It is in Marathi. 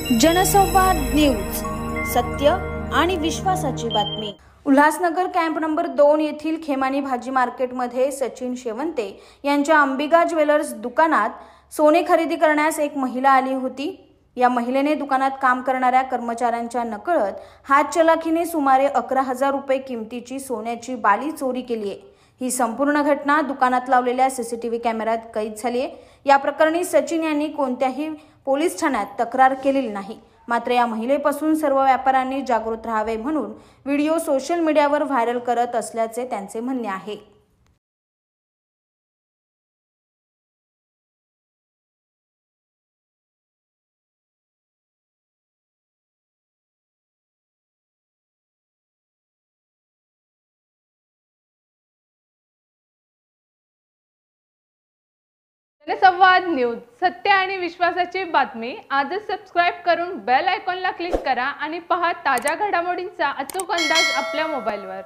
जनसंवाद न्यूज, सत्य आणि विश्वासाची बातमी। उल्हासनगर कॅम्प नंबर 2 येथील खेमानी भाजी मार्केटमध्ये सचिन शेवंते यांच्या अंबिका ज्वेलर्स दुकानात सोने खरेदी करण्यास एक महिला आली होती। या महिलेने दुकानात काम करणाऱ्या कर्मचाऱ्यांच्या नकळत हातचलाखीने सुमारे 11,000 रुपये किमतीची सोन्याची बाली चोरी केली आहे। ही संपूर्ण घटना दुकानात लावलेल्या सीसीटीव्ही कॅमेऱ्यात कैद झाली आहे। या प्रकरणी सचिन यांनी कोणत्याही पोलीस ठाण्यात तक्रार केलेली नाही। मात्र या महिलेपासून सर्व व्यापाऱ्यांनी जागृत राहावे म्हणून व्हिडिओ सोशल मीडियावर व्हायरल करत असल्याचे त्यांचे म्हणणे आहे। जनसंवाद न्यूज, सत्य आणि विश्वासाची बातमी। आजच सबस्क्राइब करून बेल आयकॉनला क्लिक करा आणि पहा ताज्या घडामोडींचा अचूक अंदाज आपल्या मोबाईलवर।